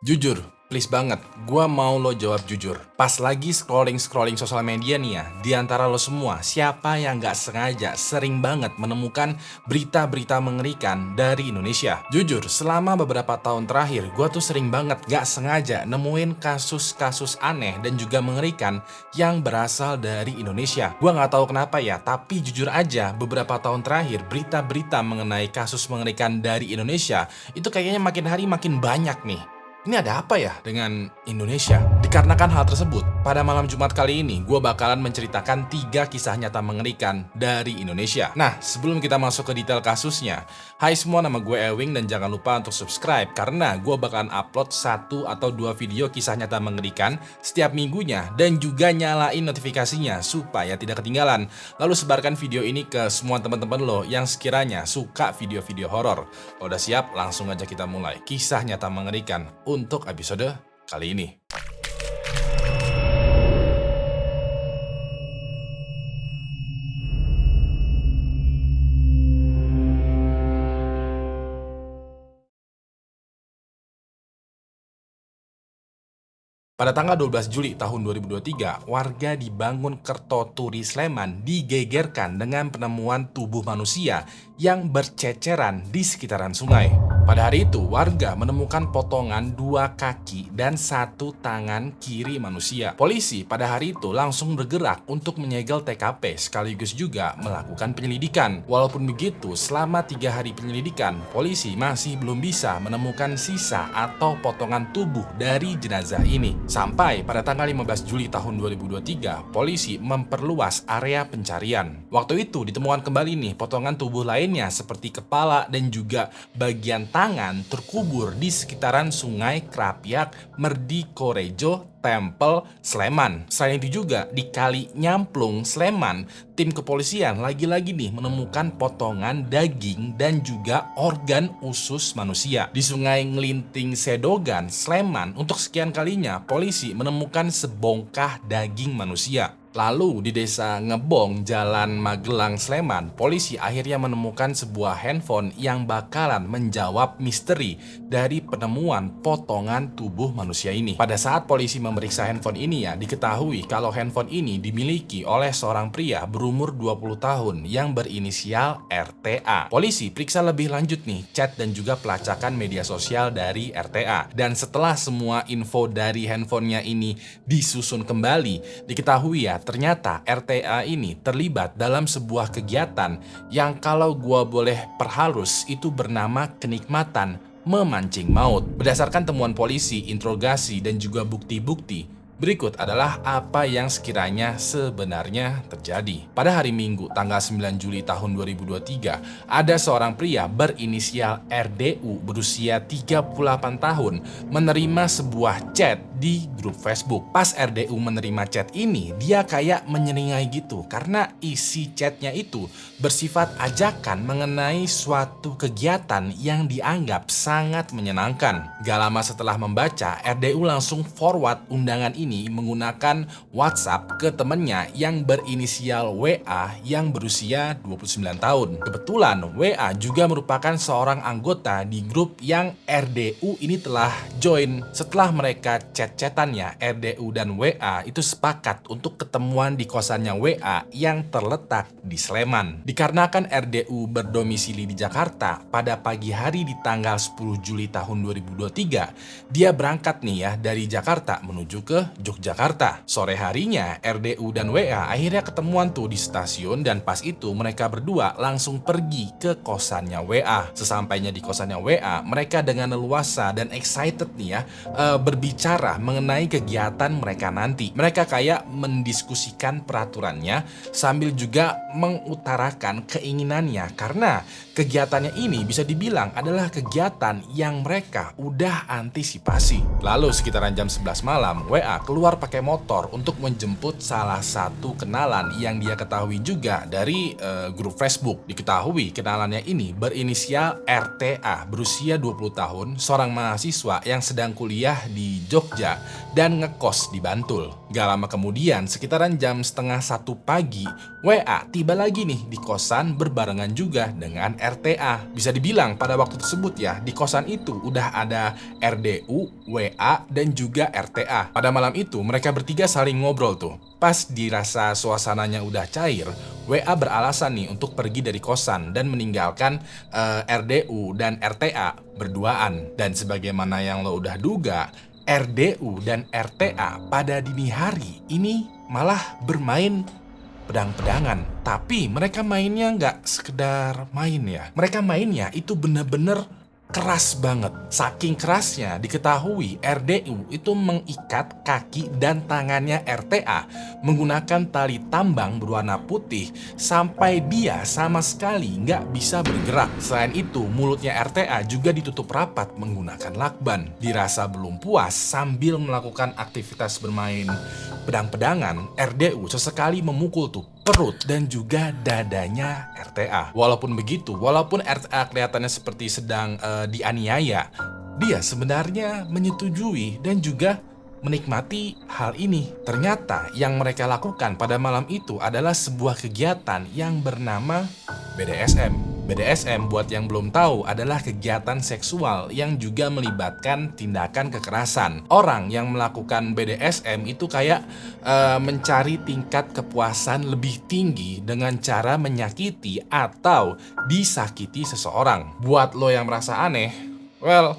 Jujur, please banget, gua mau lo jawab jujur. Pas lagi scrolling-scrolling sosial media nih ya, di antara lo semua, siapa yang nggak sengaja sering banget menemukan berita-berita mengerikan dari Indonesia? Jujur, selama beberapa tahun terakhir, gua tuh sering banget nggak sengaja nemuin kasus-kasus aneh dan juga mengerikan yang berasal dari Indonesia. Gua nggak tahu kenapa ya, tapi jujur aja, beberapa tahun terakhir, berita-berita mengenai kasus mengerikan dari Indonesia, itu kayaknya makin hari makin banyak nih. Ini ada apa ya dengan Indonesia? Dikarenakan hal tersebut, pada malam Jumat kali ini gue bakalan menceritakan 3 kisah nyata mengerikan dari Indonesia. Nah, sebelum kita masuk ke detail kasusnya, hai semua, nama gue Ewing dan jangan lupa untuk subscribe karena gue bakalan upload 1 atau 2 video kisah nyata mengerikan setiap minggunya dan juga nyalain notifikasinya supaya tidak ketinggalan. Lalu sebarkan video ini ke semua teman-teman lo yang sekiranya suka video-video horor. Udah siap? Langsung aja kita mulai kisah nyata mengerikan untuk episode kali ini. Pada tanggal 12 Juli tahun 2023, warga di Bangunkerto-Turi, Sleman digegerkan dengan penemuan tubuh manusia yang berceceran di sekitaran sungai. Pada hari itu, warga menemukan potongan 2 kaki dan 1 tangan kiri manusia. Polisi pada hari itu langsung bergerak untuk menyegel TKP sekaligus juga melakukan penyelidikan. Walaupun begitu, selama 3 hari penyelidikan, polisi masih belum bisa menemukan sisa atau potongan tubuh dari jenazah ini. Sampai pada tanggal 15 Juli tahun 2023, polisi memperluas area pencarian. Waktu itu ditemukan kembali nih potongan tubuh lainnya seperti kepala dan juga bagian tangan terkubur di sekitaran Sungai Krapiak, Merdikorejo, Tempel, Sleman. Selain itu juga di Kali Nyamplung, Sleman, tim kepolisian lagi-lagi nih menemukan potongan daging dan juga organ usus manusia. Di Sungai Ngelinting Sedogan, Sleman, untuk sekian kalinya polisi menemukan sebongkah daging manusia. Lalu di desa Ngebong, Jalan Magelang, Sleman, polisi akhirnya menemukan sebuah handphone yang bakalan menjawab misteri dari penemuan potongan tubuh manusia ini. Pada saat polisi memeriksa handphone ini ya, diketahui kalau handphone ini dimiliki oleh seorang pria berumur 20 tahun yang berinisial RTA. Polisi periksa lebih lanjut nih chat dan juga pelacakan media sosial dari RTA. Dan setelah semua info dari handphonenya ini disusun kembali, diketahui ya ternyata RTA ini terlibat dalam sebuah kegiatan yang kalau gua boleh perhalus itu bernama kenikmatan memancing maut. Berdasarkan temuan polisi, interogasi, dan juga bukti-bukti, berikut adalah apa yang sekiranya sebenarnya terjadi. Pada hari Minggu, tanggal 9 Juli tahun 2023, ada seorang pria berinisial RDU berusia 38 tahun menerima sebuah chat di grup Facebook. Pas RDU menerima chat ini, dia kayak menyeringai gitu karena isi chatnya itu bersifat ajakan mengenai suatu kegiatan yang dianggap sangat menyenangkan. Gak lama setelah membaca, RDU langsung forward undangan ini menggunakan WhatsApp ke temennya yang berinisial WA yang berusia 29 tahun. Kebetulan WA juga merupakan seorang anggota di grup yang RDU ini telah join. Setelah mereka chat-chatannya, RDU dan WA itu sepakat untuk ketemuan di kosannya WA yang terletak di Sleman. Dikarenakan RDU berdomisili di Jakarta, pada pagi hari di tanggal 10 Juli tahun 2023, dia berangkat nih ya dari Jakarta menuju ke Yogyakarta. Sore harinya RDU dan WA akhirnya ketemuan tuh di stasiun dan pas itu mereka berdua langsung pergi ke kosannya WA. Sesampainya di kosannya WA, mereka dengan leluasa dan excited nih ya berbicara mengenai kegiatan mereka nanti. Mereka kayak mendiskusikan peraturannya sambil juga mengutarakan keinginannya karena kegiatannya ini bisa dibilang adalah kegiatan yang mereka udah antisipasi. Lalu sekitaran jam 11 malam, WA keluar pakai motor untuk menjemput salah satu kenalan yang dia ketahui juga dari grup Facebook. Diketahui kenalannya ini berinisial RTA, berusia 20 tahun, seorang mahasiswa yang sedang kuliah di Jogja juga dan ngekos di Bantul. Gak lama kemudian, sekitaran jam setengah 1 pagi, WA tiba lagi nih di kosan berbarengan juga dengan RTA. Bisa dibilang pada waktu tersebut ya, di kosan itu udah ada RDU, WA, dan juga RTA. Pada malam itu, mereka bertiga saling ngobrol tuh. Pas dirasa suasananya udah cair, WA beralasan nih untuk pergi dari kosan dan meninggalkan RDU dan RTA berduaan. Dan sebagaimana yang lo udah duga, RDU dan RTA pada dini hari ini malah bermain pedang-pedangan. Tapi mereka mainnya nggak sekedar main ya. Mereka mainnya itu bener-bener keras banget. Saking kerasnya diketahui RDU itu mengikat kaki dan tangannya RTA menggunakan tali tambang berwarna putih sampai dia sama sekali nggak bisa bergerak. Selain itu, mulutnya RTA juga ditutup rapat menggunakan lakban. Dirasa belum puas sambil melakukan aktivitas bermain pedang-pedangan, RDU sesekali memukul tuh perut dan juga dadanya RTA. Walaupun begitu, walaupun RTA kelihatannya seperti sedang dianiaya, dia sebenarnya menyetujui dan juga menikmati hal ini. Ternyata yang mereka lakukan pada malam itu adalah sebuah kegiatan yang bernama BDSM. BDSM buat yang belum tahu adalah kegiatan seksual yang juga melibatkan tindakan kekerasan. Orang yang melakukan BDSM itu kayak mencari tingkat kepuasan lebih tinggi dengan cara menyakiti atau disakiti seseorang. Buat lo yang merasa aneh, well,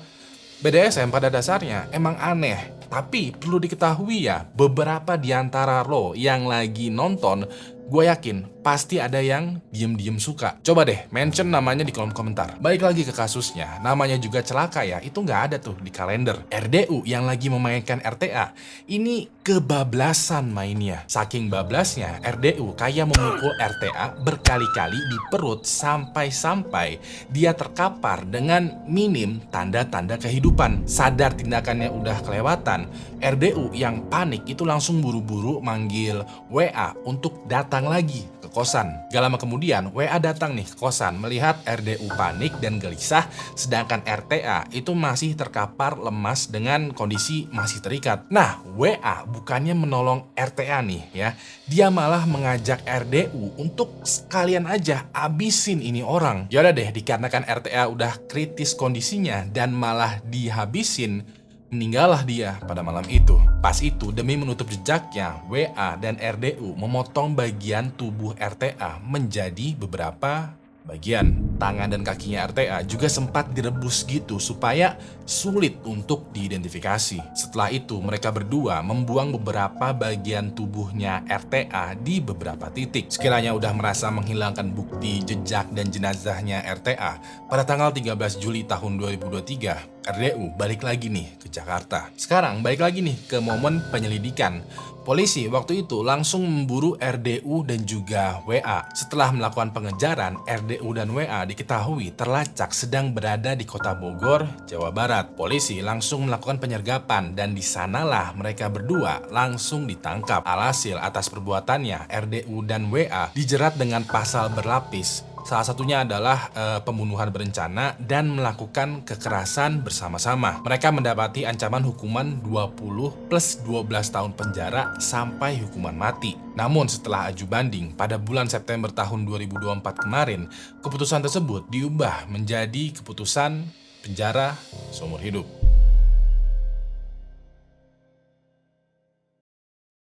BDSM pada dasarnya emang aneh. Tapi perlu diketahui ya, beberapa di antara lo yang lagi nonton, gue yakin pasti ada yang diem-diem suka. Coba deh mention namanya di kolom komentar. Balik lagi ke kasusnya, namanya juga celaka ya, itu nggak ada tuh di kalender. RDU yang lagi memainkan RTA, ini kebablasan mainnya. Saking bablasnya, RDU kayak memukul RTA berkali-kali di perut sampai-sampai dia terkapar dengan minim tanda-tanda kehidupan. Sadar tindakannya udah kelewatan, RDU yang panik itu langsung buru-buru manggil WA untuk datang lagi ke kosan. Gak lama kemudian WA datang nih ke kosan melihat RDU panik dan gelisah, sedangkan RTA itu masih terkapar lemas dengan kondisi masih terikat. Nah, WA bukannya menolong RTA nih ya, dia malah mengajak RDU untuk sekalian aja abisin ini orang. Yaudah deh, dikarenakan RTA udah kritis kondisinya dan malah dihabisin, meninggallah dia pada malam itu. Pas itu, demi menutup jejaknya, WA dan RDU memotong bagian tubuh RTA menjadi beberapa bagian. Tangan dan kakinya RTA juga sempat direbus gitu supaya sulit untuk diidentifikasi. Setelah itu, mereka berdua membuang beberapa bagian tubuhnya RTA di beberapa titik. Sekiranya udah merasa menghilangkan bukti jejak dan jenazahnya RTA, pada tanggal 13 Juli tahun 2023, RDU balik lagi nih ke Jakarta. Sekarang balik lagi nih ke momen penyelidikan. Polisi waktu itu langsung memburu RDU dan juga WA. Setelah melakukan pengejaran, RDU dan WA diketahui terlacak sedang berada di Kota Bogor, Jawa Barat. Polisi langsung melakukan penyergapan dan di sanalah mereka berdua langsung ditangkap. Alhasil atas perbuatannya, RDU dan WA dijerat dengan pasal berlapis. Salah satunya adalah pembunuhan berencana dan melakukan kekerasan bersama-sama. Mereka mendapati ancaman hukuman 20 plus 12 tahun penjara sampai hukuman mati. Namun setelah aju banding pada bulan September tahun 2024 kemarin, keputusan tersebut diubah menjadi keputusan penjara seumur hidup.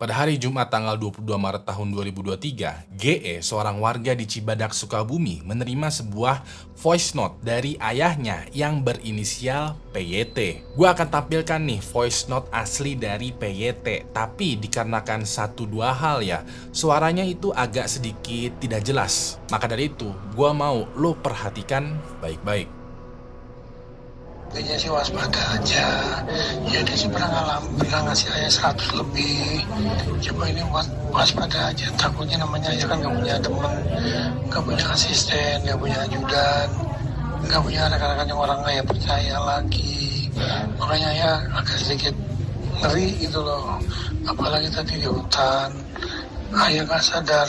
Pada hari Jumat tanggal 22 Maret tahun 2023, GE, seorang warga di Cibadak, Sukabumi, menerima sebuah voice note dari ayahnya yang berinisial PYT. Gue akan tampilkan nih voice note asli dari PYT, tapi dikarenakan 1-2 hal ya, suaranya itu agak sedikit tidak jelas. Maka dari itu, gue mau lo perhatikan baik-baik. Kayaknya sih waspada aja. Ya dia sih pernah ngasih ayah 100 lebih. Coba ini waspada aja. Takutnya namanya ayah kan gak punya temen, gak punya asisten, gak punya ajudan, gak punya rekan-rekan yang orang ayah percaya lagi. Makanya ayah agak sedikit ngeri gitu loh. Apalagi tadi di hutan, ayah gak sadar.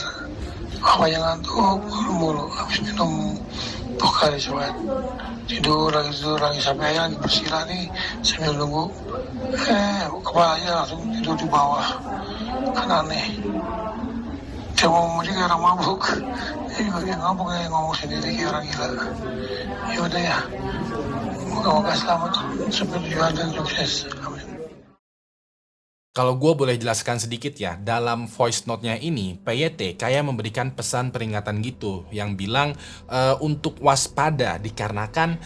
Awalnya ngantuk, mulu-mulu habis minum Bukan sobat, tidur lagi sampai lagi bersila nih sambil nunggu, kepalanya langsung tidur di bawah, kan aneh. Dia ngomong dia kayak orang mabuk, dia ngomong kayak ngomong sendiri kayak orang gila. Ya udah ya, moga-moga selamat sampai tujuan dan sukses. Amin. Kalau gue boleh jelaskan sedikit ya, dalam voice note-nya ini, PYT kayak memberikan pesan peringatan gitu, yang bilang untuk waspada dikarenakan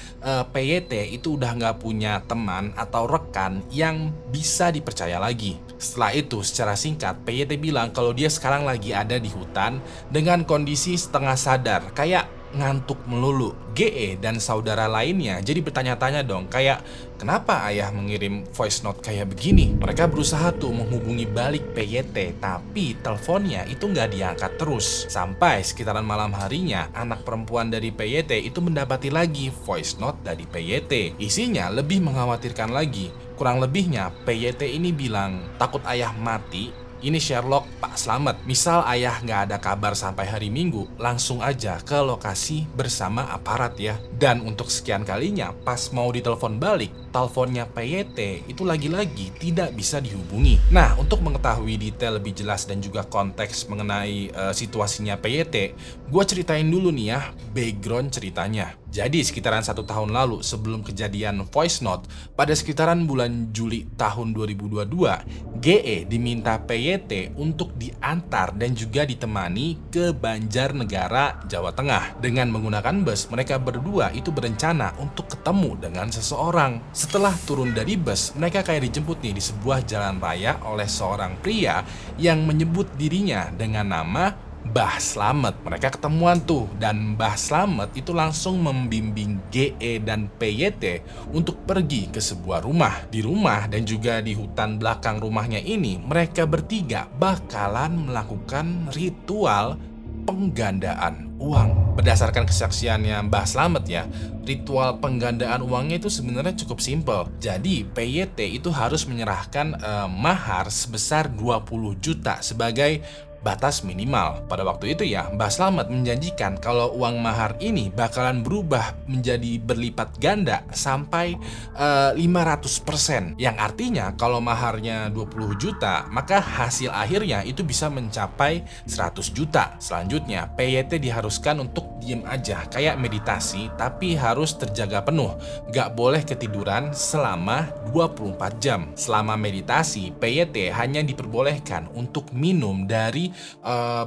PYT itu udah nggak punya teman atau rekan yang bisa dipercaya lagi. Setelah itu, secara singkat, PYT bilang kalau dia sekarang lagi ada di hutan dengan kondisi setengah sadar, kayak ngantuk melulu. GE dan saudara lainnya jadi bertanya-tanya dong, kayak kenapa ayah mengirim voice note kayak begini? Mereka berusaha tuh menghubungi balik PYT, tapi teleponnya itu nggak diangkat terus. Sampai sekitaran malam harinya, anak perempuan dari PYT itu mendapati lagi voice note dari PYT. Isinya lebih mengkhawatirkan lagi. Kurang lebihnya, PYT ini bilang, takut ayah mati, ini Sherlock, Pak Slamet. Misal ayah nggak ada kabar sampai hari Minggu, langsung aja ke lokasi bersama aparat ya. Dan untuk sekian kalinya, pas mau ditelepon balik, teleponnya PYT itu lagi-lagi tidak bisa dihubungi. Nah, untuk mengetahui detail lebih jelas dan juga konteks mengenai situasinya PYT, gue ceritain dulu nih ya, background ceritanya. Jadi sekitaran 1 tahun lalu sebelum kejadian voice note, pada sekitaran bulan Juli tahun 2022, GE diminta PYT untuk diantar dan juga ditemani ke Banjarnegara, Jawa Tengah. Dengan menggunakan bus, mereka berdua itu berencana untuk ketemu dengan seseorang. Setelah turun dari bus, mereka kayak dijemput nih di sebuah jalan raya oleh seorang pria yang menyebut dirinya dengan nama Mbah Slamet. Mereka ketemuan tuh, dan Mbah Slamet itu langsung membimbing GE dan PYT untuk pergi ke sebuah rumah. Di rumah dan juga di hutan belakang rumahnya ini, mereka bertiga bakalan melakukan ritual penggandaan uang. Berdasarkan kesaksiannya Mbah Slamet ya, ritual penggandaan uangnya itu sebenarnya cukup simpel. Jadi PYT itu harus menyerahkan mahar sebesar 20 juta sebagai batas minimal. Pada waktu itu ya, Mbah Slamet menjanjikan kalau uang mahar ini bakalan berubah menjadi berlipat ganda sampai 500%. Yang artinya kalau maharnya 20 juta, maka hasil akhirnya itu bisa mencapai 100 juta. Selanjutnya, PYT diharuskan untuk diem aja, kayak meditasi, tapi harus terjaga penuh. Gak boleh ketiduran selama 24 jam. Selama meditasi, PYT hanya diperbolehkan untuk minum dari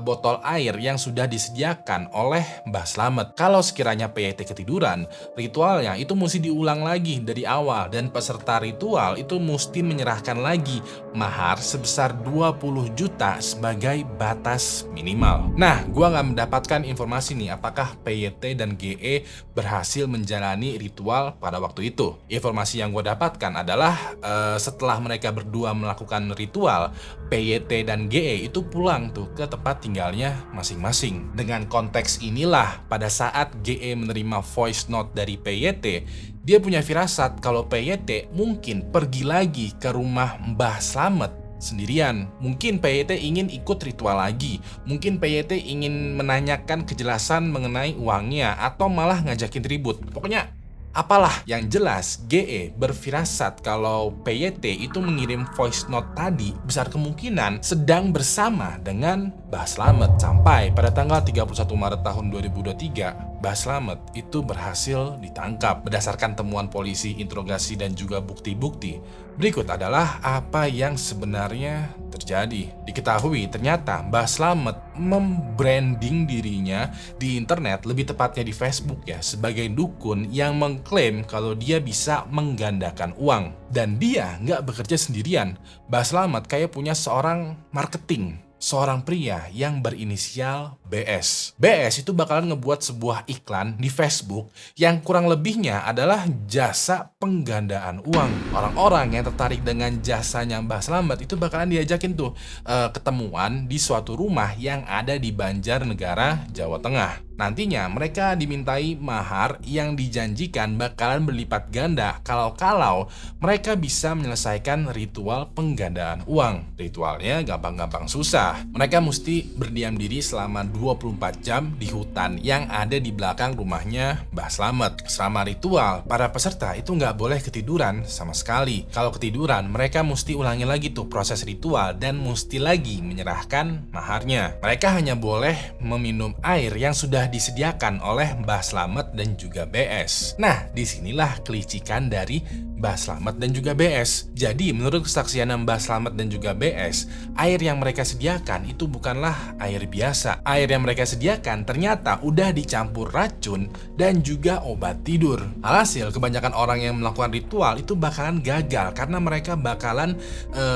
botol air yang sudah disediakan oleh Mbah Slamet. Kalau sekiranya PYT ketiduran, ritualnya itu mesti diulang lagi dari awal, dan peserta ritual itu mesti menyerahkan lagi mahar sebesar 20 juta sebagai batas minimal. Nah, gua nggak mendapatkan informasi nih apakah PYT dan GE berhasil menjalani ritual pada waktu itu. Informasi yang gue dapatkan adalah setelah mereka berdua melakukan ritual, PYT dan GE itu pulang tuh ke tempat tinggalnya masing-masing. Dengan konteks inilah, pada saat GE menerima voice note dari PYT, dia punya firasat kalau PYT mungkin pergi lagi ke rumah Mbah Slamet sendirian. Mungkin PYT ingin ikut ritual lagi, mungkin PYT ingin menanyakan kejelasan mengenai uangnya, atau malah ngajakin ribut. Pokoknya apalah, yang jelas GE berfirasat kalau PYT itu mengirim voice note tadi besar kemungkinan sedang bersama dengan Mbah Slamet. Sampai pada tanggal 31 Maret tahun 2023, Mbah Slamet itu berhasil ditangkap. Berdasarkan temuan polisi, interogasi, dan juga bukti-bukti, berikut adalah apa yang sebenarnya terjadi. Diketahui ternyata Mbah Slamet membranding dirinya di internet, lebih tepatnya di Facebook ya, sebagai dukun yang mengklaim kalau dia bisa menggandakan uang. Dan dia nggak bekerja sendirian. Mbah Slamet kayak punya seorang marketing, seorang pria yang berinisial BS. BS itu bakalan ngebuat sebuah iklan di Facebook yang kurang lebihnya adalah jasa penggandaan uang. Orang-orang yang tertarik dengan jasanya Mbah Slamet itu bakalan diajakin tuh ketemuan di suatu rumah yang ada di Banjarnegara, Jawa Tengah. Nantinya mereka dimintai mahar yang dijanjikan bakalan berlipat ganda kalau mereka bisa menyelesaikan ritual penggandaan uang. Ritualnya gampang-gampang susah. Mereka mesti berdiam diri selama 24 jam di hutan yang ada di belakang rumahnya Mbah Slamet. Selama ritual, para peserta itu nggak boleh ketiduran sama sekali. Kalau ketiduran, mereka mesti ulangi lagi tuh proses ritual dan mesti lagi menyerahkan maharnya. Mereka hanya boleh meminum air yang sudah disediakan oleh Mbah Slamet dan juga BS. Nah, disinilah kelicikan dari Mbah Slamet dan juga BS. Jadi, menurut kesaksian Mbah Slamet dan juga BS, air yang mereka sediakan itu bukanlah air biasa. Air yang mereka sediakan ternyata udah dicampur racun dan juga obat tidur. Alhasil, kebanyakan orang yang melakukan ritual itu bakalan gagal karena mereka bakalan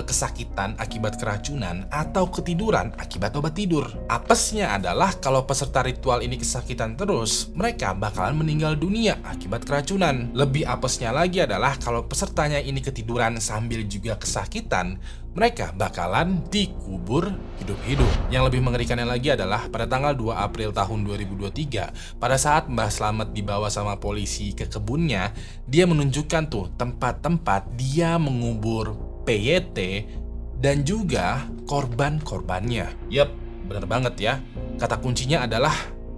kesakitan akibat keracunan atau ketiduran akibat obat tidur. Apesnya adalah kalau peserta ritual ini kesakitan terus, mereka bakalan meninggal dunia akibat keracunan. Lebih apesnya lagi adalah kalau pesertanya ini ketiduran sambil juga kesakitan, mereka bakalan dikubur hidup-hidup. Yang lebih mengerikannya lagi adalah pada tanggal 2 April tahun 2023, pada saat Mbah Slamet dibawa sama polisi ke kebunnya, dia menunjukkan tuh tempat-tempat dia mengubur PYT dan juga korban-korbannya. Yap, bener banget ya. Kata kuncinya adalah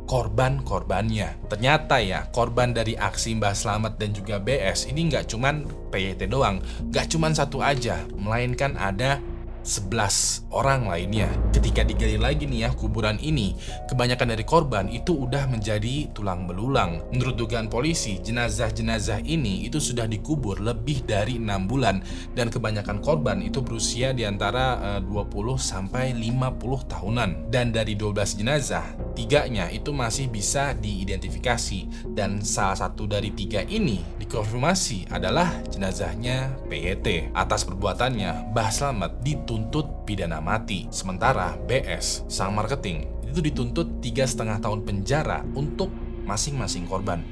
korban-korbannya. Ternyata ya, korban dari aksi Mbah Slamet dan juga BS ini nggak cuman PYT doang, nggak cuman satu aja, melainkan ada 11 orang lainnya. Ketika digali lagi nih ya kuburan ini, kebanyakan dari korban itu udah menjadi tulang belulang. Menurut dugaan polisi, jenazah-jenazah ini itu sudah dikubur lebih dari 6 bulan dan kebanyakan korban itu berusia di antara 20 sampai 50 tahunan. Dan dari 12 jenazah, 3-nya itu masih bisa diidentifikasi dan salah satu dari 3 ini dikonfirmasi adalah jenazahnya PYT. Atas perbuatannya, Mbah Slamet dituntut pidana mati. Sementara BS, sang marketing, itu dituntut 3,5 tahun penjara untuk masing-masing korban.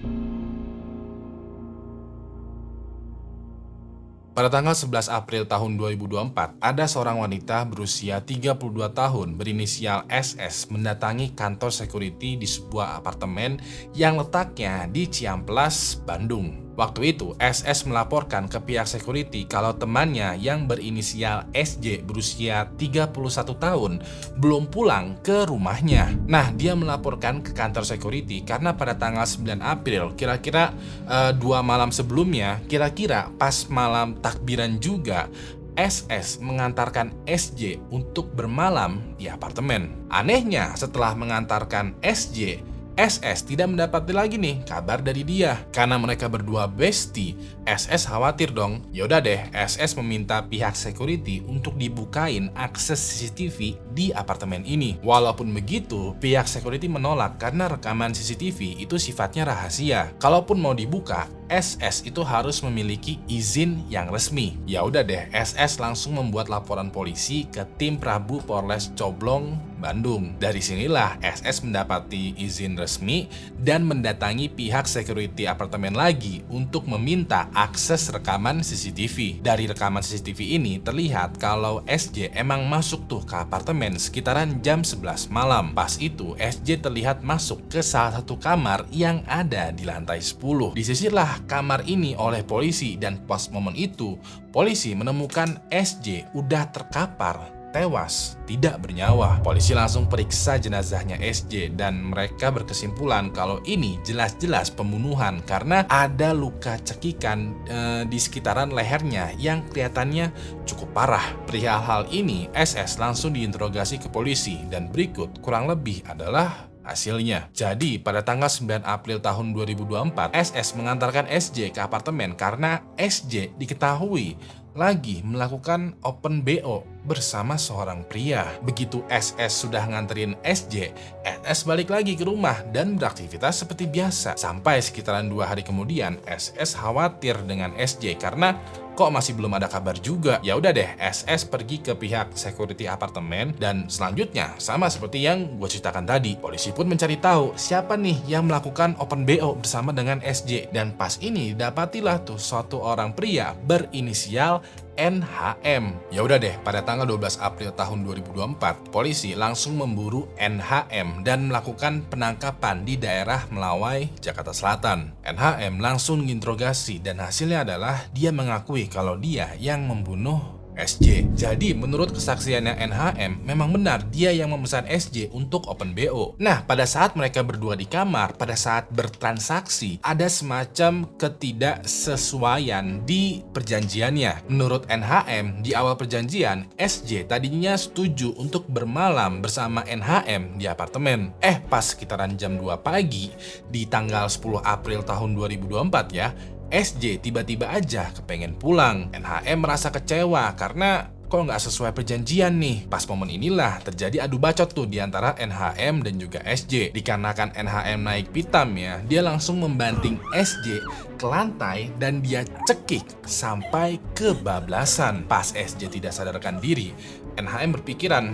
Pada tanggal 11 April tahun 2024, ada seorang wanita berusia 32 tahun berinisial SS mendatangi kantor security di sebuah apartemen yang letaknya di Ciamplas, Bandung. Waktu itu, SS melaporkan ke pihak security kalau temannya yang berinisial SJ berusia 31 tahun belum pulang ke rumahnya. Nah, dia melaporkan ke kantor security karena pada tanggal 9 April, kira-kira 2 malam sebelumnya, kira-kira pas malam takbiran juga, SS mengantarkan SJ untuk bermalam di apartemen. Anehnya, setelah mengantarkan SJ, SS tidak mendapati lagi nih kabar dari dia. Karena mereka berdua bestie, SS khawatir dong. Yaudah deh, SS meminta pihak security untuk dibukain akses CCTV di apartemen ini. Walaupun begitu, pihak security menolak karena rekaman CCTV itu sifatnya rahasia. Kalaupun mau dibuka, SS itu harus memiliki izin yang resmi. Ya udah deh, SS langsung membuat laporan polisi ke tim Prabu Polres Coblong, Bandung. Dari sinilah SS mendapati izin resmi dan mendatangi pihak security apartemen lagi untuk meminta akses rekaman CCTV. Dari rekaman CCTV ini terlihat kalau SJ emang masuk tuh ke apartemen sekitaran jam 11 malam. Pas itu SJ terlihat masuk ke salah satu kamar yang ada di lantai 10. Disisirlah kamar ini oleh polisi dan pas momen itu polisi menemukan SJ udah terkapar tewas, tidak bernyawa. Polisi langsung periksa jenazahnya SJ dan mereka berkesimpulan kalau ini jelas-jelas pembunuhan karena ada luka cekikan di sekitaran lehernya yang kelihatannya cukup parah. Perihal hal ini, SS langsung diinterogasi ke polisi dan berikut kurang lebih adalah hasilnya. Jadi, pada tanggal 9 April tahun 2024, SS mengantarkan SJ ke apartemen karena SJ diketahui lagi melakukan open BO bersama seorang pria. Begitu SS sudah nganterin SJ, SS balik lagi ke rumah dan beraktivitas seperti biasa. Sampai sekitaran 2 hari kemudian, SS khawatir dengan SJ karena kok masih belum ada kabar juga. Ya udah deh, SS pergi ke pihak security apartemen dan selanjutnya sama seperti yang gue ceritakan tadi. Polisi pun mencari tahu siapa nih yang melakukan open BO bersama dengan SJ dan pas ini dapatilah tuh suatu orang pria berinisial NHM. Ya udah deh, pada tanggal 12 April tahun 2024, polisi langsung memburu NHM dan melakukan penangkapan di daerah Melawai, Jakarta Selatan. NHM langsung diinterogasi dan hasilnya adalah dia mengakui kalau dia yang membunuh SJ. Jadi menurut kesaksiannya NHM, memang benar dia yang memesan SJ untuk open BO. Nah, pada saat mereka berdua di kamar, pada saat bertransaksi, ada semacam ketidaksesuaian di perjanjiannya. Menurut NHM, di awal perjanjian, SJ tadinya setuju untuk bermalam bersama NHM di apartemen. Pas sekitaran jam 2 pagi, di tanggal 10 April tahun 2024 ya, SJ tiba-tiba aja kepengen pulang. NHM merasa kecewa karena kok nggak sesuai perjanjian nih. Pas momen inilah terjadi adu bacot tuh di antara NHM dan juga SJ. Dikarenakan NHM naik pitam ya, dia langsung membanting SJ ke lantai dan dia cekik sampai kebablasan. Pas SJ tidak sadarkan diri, NHM berpikiran,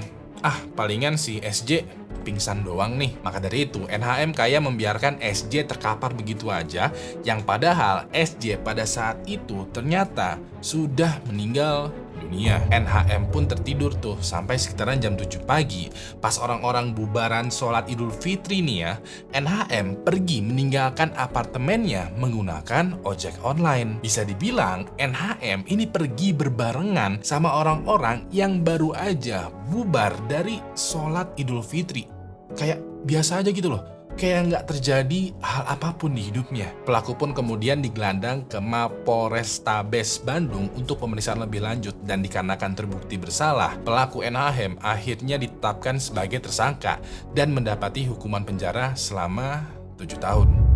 palingan si SJ pingsan doang nih. Maka dari itu, NHM kayak membiarkan SJ terkapar begitu aja, yang padahal SJ pada saat itu ternyata sudah meninggal dunia. NHM pun tertidur tuh sampai sekitaran jam 7 pagi. Pas orang-orang bubaran sholat Idul Fitri nih ya, NHM pergi meninggalkan apartemennya menggunakan ojek online. Bisa dibilang NHM ini pergi berbarengan sama orang-orang yang baru aja bubar dari sholat Idul Fitri. Kayak biasa aja gitu loh. Kayak nggak terjadi hal apapun di hidupnya. Pelaku pun kemudian digelandang ke Mapolrestabes Bandung untuk pemeriksaan lebih lanjut, dan dikarenakan terbukti bersalah, pelaku NHM akhirnya ditetapkan sebagai tersangka dan mendapati hukuman penjara selama 7 tahun.